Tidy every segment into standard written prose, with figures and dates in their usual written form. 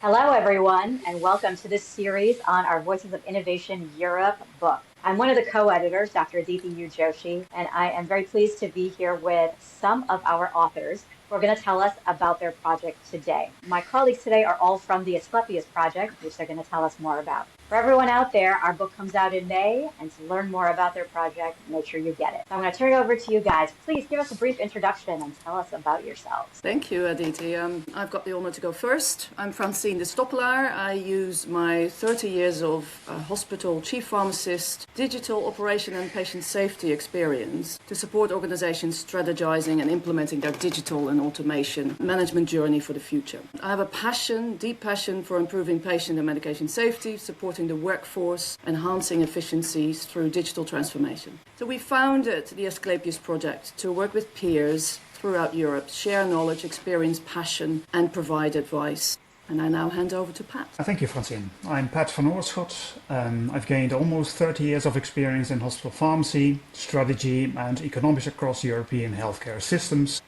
Hello, everyone, and welcome to this series on our Voices of Innovation Europe book. I'm one of the co-editors, Dr. Aditi U. Joshi, and I am very pleased to be here with some of our authors who are going to tell us about their project today. My colleagues today are all from the Asclepius Project, which they're going to tell us more about. For everyone out there, our book comes out in May, and to learn more about their project, make sure you get it. So I'm going to turn it over to you guys. Please give us a brief introduction and tell us about yourselves. Thank you, Aditi. I've got the honor to go first. I'm Francine de Stoppelaar. I use my 30 years of hospital chief pharmacist, digital operation and patient safety experience to support organizations strategizing and implementing their digital and automation management journey for the future. I have a passion, deep passion for improving patient and medication safety, supporting the workforce, enhancing efficiencies through digital transformation. So we founded the Asclepius Project to work with peers throughout Europe, share knowledge, experience, passion, and provide advice. And I now hand over to Pat. Thank you, Francine. I'm Pat van Oorschot. I've gained almost 30 years of experience in hospital pharmacy, strategy, and economics across European healthcare systems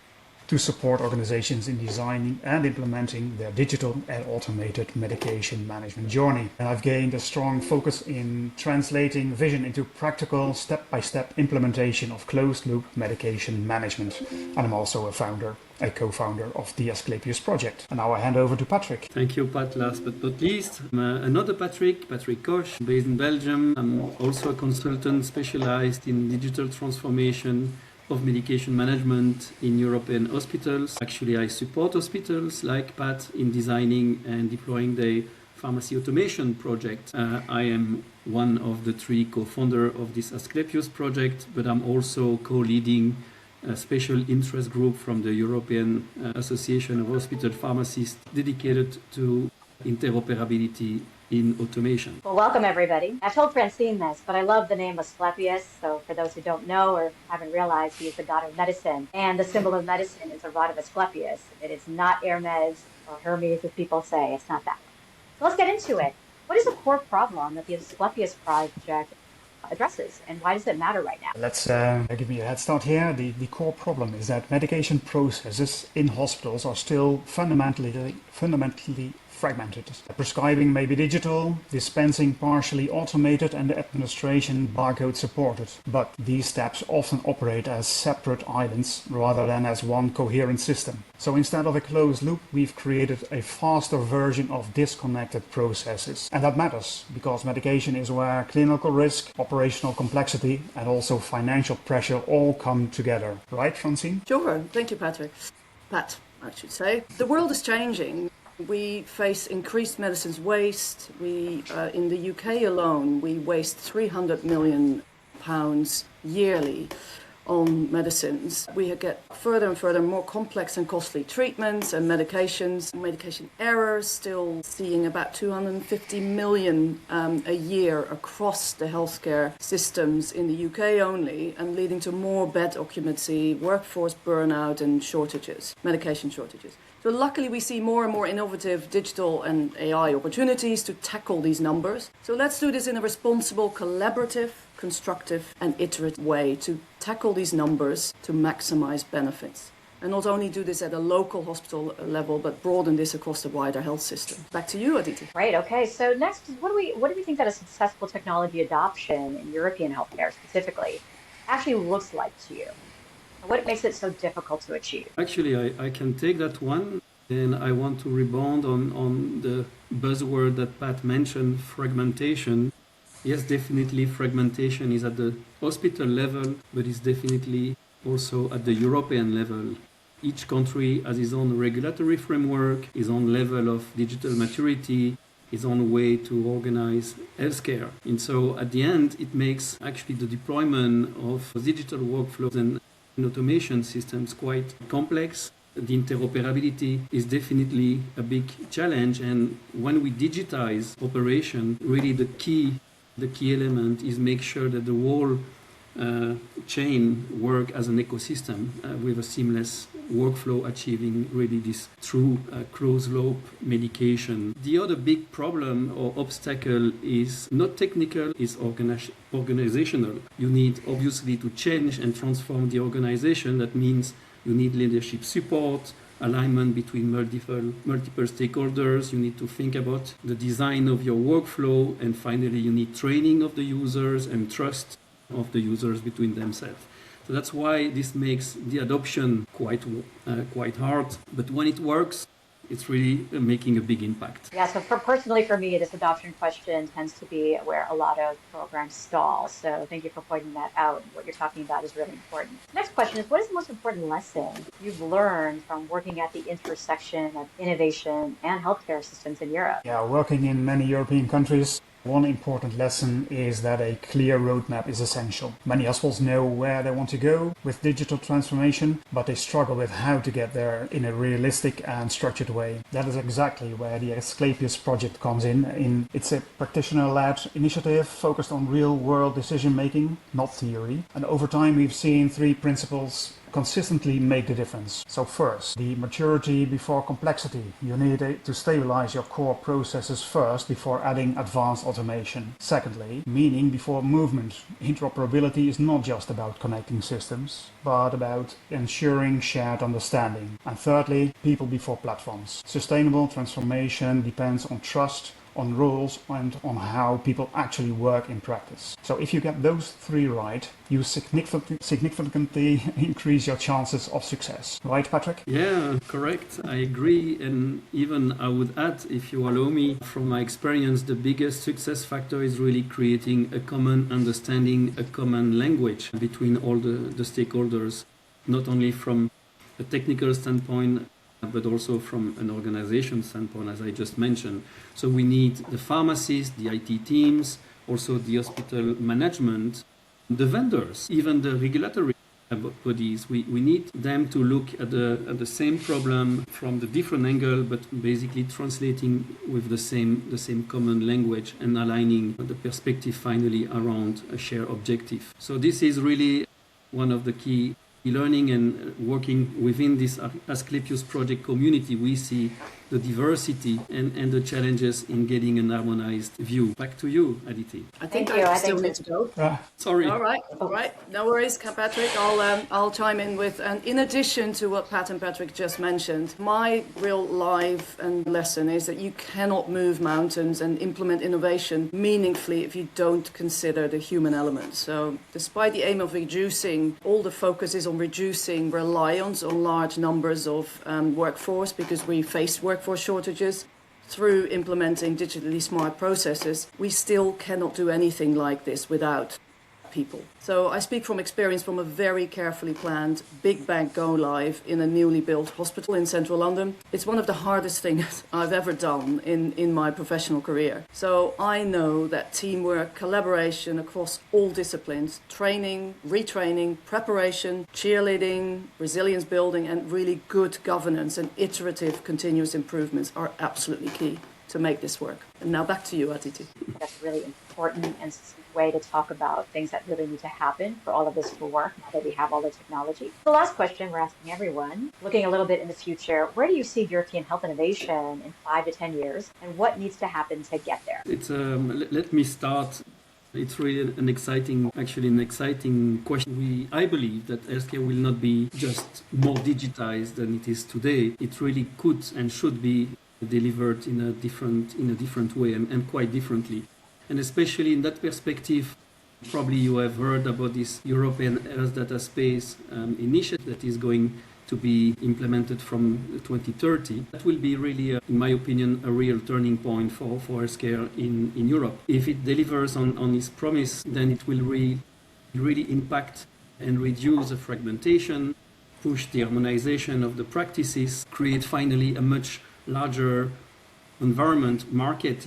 to support organizations in designing and implementing their digital and automated medication management journey. And I've gained a strong focus in translating vision into practical step-by-step implementation of closed-loop medication management. And I'm also a co-founder of the Asclepius Project. And now I hand over to Patrick. Thank you, Pat. Last but not least, I'm another Patrick Koch, based in Belgium. I'm also a consultant specialized in digital transformation of medication management in European hospitals. Actually, I support hospitals like Pat in designing and deploying the pharmacy automation project. I am one of the three co-founders of this Asclepius project, but I'm also co-leading a special interest group from the European Association of Hospital Pharmacists dedicated to interoperability in automation. Well, welcome everybody. I told Francine this, but I love the name Asclepius. So for those who don't know or haven't realized, he is the god of medicine. And the symbol of medicine is a rod of Asclepius. It is not Hermes or Hermes, as people say. It's not that. So let's get into it. What is the core problem that the Asclepius Project addresses, and why does it matter right now? Let's give me a head start here. The core problem is that medication processes in hospitals are still fundamentally fragmented. Prescribing may be digital, dispensing partially automated, and the administration barcode supported. But these steps often operate as separate islands rather than as one coherent system. So instead of a closed loop, we've created a faster version of disconnected processes. And that matters because medication is where clinical risk, operational complexity, and also financial pressure all come together. Right, Francine? Sure. Thank you, Patrick. Pat, I should say. The world is changing. We face increased medicines waste. In the UK alone, we waste £300 million yearly on medicines. We get further and further more complex and costly treatments and medications. Medication errors, still seeing about 250 million a year across the healthcare systems in the UK only, and leading to more bed occupancy, workforce burnout and shortages, medication shortages. So luckily we see more and more innovative digital and AI opportunities to tackle these numbers. So let's do this in a responsible, collaborative, constructive and iterative way to tackle these numbers to maximize benefits. And not only do this at a local hospital level, but broaden this across the wider health system. Back to you, Aditi. Great. Okay. So next, what do we think that a successful technology adoption in European healthcare specifically actually looks like to you? What makes it so difficult to achieve? Actually, I can take that one, and I want to rebound on the buzzword that Pat mentioned, fragmentation. Yes, definitely fragmentation is at the hospital level, but it's definitely also at the European level. Each country has its own regulatory framework, its own level of digital maturity, its own way to organize healthcare. And so at the end, it makes actually the deployment of digital workflows and automation systems quite complex. The interoperability is definitely a big challenge, and when we digitize operation, really the key element is make sure that the whole chain work as an ecosystem with a seamless workflow, achieving really this true closed-loop medication. The other big problem or obstacle is not technical, is organizational. You need obviously to change and transform the organization. That means you need leadership support, alignment between multiple stakeholders. You need to think about the design of your workflow, and finally you need training of the users and trust of the users between themselves. So that's why this makes the adoption quite hard. But when it works, it's really making a big impact. Yeah, so personally for me, this adoption question tends to be where a lot of programs stall. So thank you for pointing that out. What you're talking about is really important. Next question is, what is the most important lesson you've learned from working at the intersection of innovation and healthcare systems in Europe? Yeah, working in many European countries, one important lesson is that a clear roadmap is essential. Many hospitals know where they want to go with digital transformation, but they struggle with how to get there in a realistic and structured way. That is exactly where the Asclepius Project comes in. It's a practitioner-led initiative focused on real-world decision-making, not theory. And over time, we've seen three principles consistently make the difference. So first, the maturity before complexity. You need to stabilize your core processes first before adding advanced automation. Secondly, meaning before movement. Interoperability is not just about connecting systems, but about ensuring shared understanding. And thirdly, people before platforms. Sustainable transformation depends on trust, on rules, and on how people actually work in practice. So if you get those three right, you significantly increase your chances of success. Right, Patrick? Yeah, correct. I agree. And even I would add, if you allow me, from my experience, the biggest success factor is really creating a common understanding, a common language between all the stakeholders, not only from a technical standpoint, but also from an organization standpoint, as I just mentioned. So we need the pharmacists, the IT teams, also the hospital management, the vendors, even the regulatory bodies. We need them to look at the same problem from the different angle, but basically translating with the same common language and aligning the perspective finally around a shared objective. So this is really one of the key learning and working within this Asclepius Project community. We see the diversity and the challenges in getting an harmonized view. Back to you, Aditi. I think Thank you. I still need to go. Sorry. All right. No worries, Patrick. I'll chime in with, and in addition to what Pat and Patrick just mentioned, my real life and lesson is that you cannot move mountains and implement innovation meaningfully if you don't consider the human element. So despite the aim of reducing, all the focus is on reducing reliance on large numbers of workforce, because we face workforce shortages. Through implementing digitally smart processes, we still cannot do anything like this without people. So I speak from experience from a very carefully planned big bang go live in a newly built hospital in central London. It's one of the hardest things I've ever done in my professional career. So I know that teamwork, collaboration across all disciplines, training, retraining, preparation, cheerleading, resilience building, and really good governance and iterative continuous improvements are absolutely key to make this work. And now back to you, Aditi. That's really important and way to talk about things that really need to happen for all of this to work now that we have all the technology. The last question we're asking everyone, looking a little bit in the future, where do you see European health innovation in 5 to 10 years, and what needs to happen to get there? It's let me start. It's really an exciting question. I believe that healthcare will not be just more digitized than it is today. It really could and should be delivered in a different way and quite differently. And especially in that perspective, probably you have heard about this European Health Data Space initiative that is going to be implemented from 2030. That will be really, in my opinion, a real turning point for healthcare in Europe. If it delivers on its promise, then it will really impact and reduce the fragmentation, push the harmonization of the practices, create finally a much larger environment, market,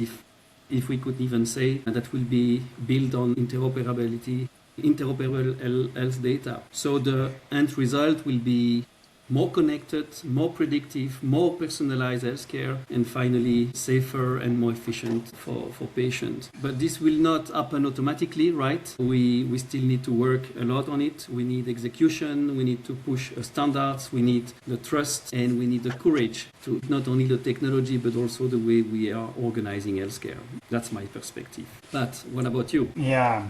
if we could even say, that will be built on interoperability, interoperable health data. So the end result will be more connected, more predictive, more personalized healthcare, and finally safer and more efficient for patients. But this will not happen automatically, right? We still need to work a lot on it. We need execution, we need to push standards, we need the trust, and we need the courage to not only the technology, but also the way we are organizing healthcare. That's my perspective. But what about you? Yeah.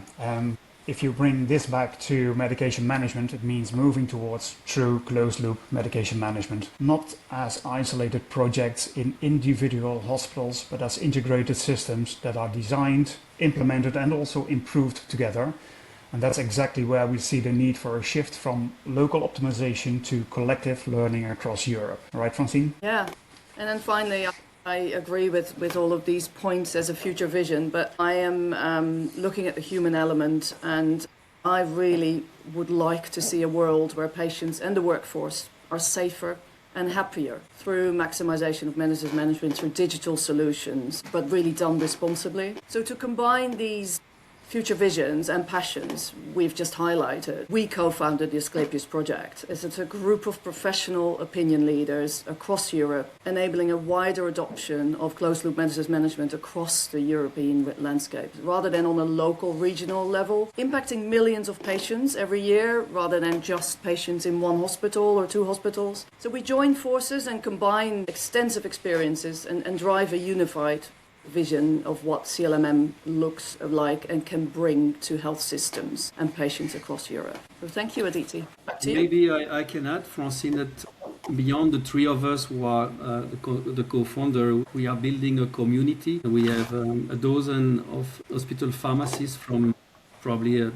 If you bring this back to medication management, it means moving towards true closed-loop medication management, not as isolated projects in individual hospitals, but as integrated systems that are designed, implemented, and also improved together. And that's exactly where we see the need for a shift from local optimization to collective learning across Europe. All right, Francine? Yeah. And then finally, I agree with all of these points as a future vision, but I am looking at the human element, and I really would like to see a world where patients and the workforce are safer and happier through maximization of medicines management through digital solutions, but really done responsibly. So to combine these future visions and passions we've just highlighted, we co-founded the Asclepius Project. It's a group of professional opinion leaders across Europe, enabling a wider adoption of closed-loop medicines management across the European landscape, rather than on a local, regional level, impacting millions of patients every year, rather than just patients in one hospital or two hospitals. So we join forces and combine extensive experiences and drive a unified vision of what CLMM looks like and can bring to health systems and patients across Europe. So thank you, Aditi. Back to you. Maybe I can add, Francine, that beyond the three of us who are the co-founder, we are building a community. We have a dozen of hospital pharmacists from probably a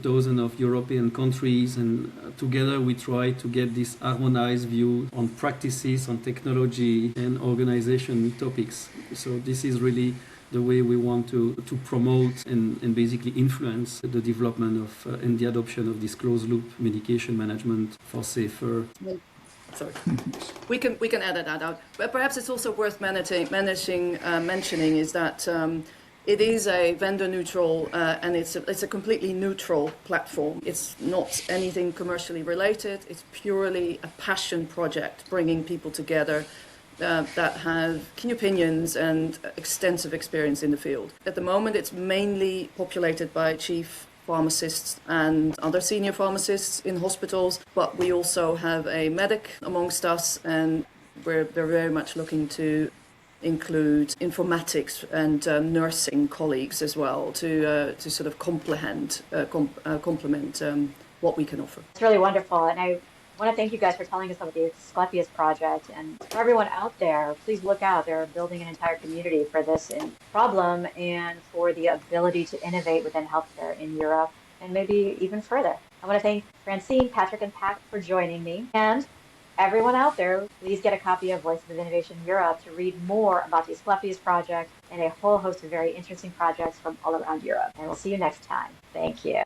dozen of European countries, and together we try to get this harmonized view on practices, on technology and organization topics. So this is really the way we want to promote and basically influence the development of and the adoption of this closed loop medication management for safer. Sorry. We can edit that out. But perhaps it's also worth mentioning is that it is a vendor neutral and it's a completely neutral platform. It's not anything commercially related. It's purely a passion project, bringing people together that have key opinions and extensive experience in the field. At the moment, it's mainly populated by chief pharmacists and other senior pharmacists in hospitals, but we also have a medic amongst us, and we're very much looking to include informatics and nursing colleagues as well to sort of complement what we can offer. It's really wonderful, and I want to thank you guys for telling us about the Asclepius Project. And for everyone out there, please look out. They're building an entire community for this problem and for the ability to innovate within healthcare in Europe and maybe even further. I want to thank Francine, Patrick, and Pat for joining me. And everyone out there, please get a copy of Voices of Innovation Europe to read more about the Asclepius Project and a whole host of very interesting projects from all around Europe. And we'll see you next time. Thank you.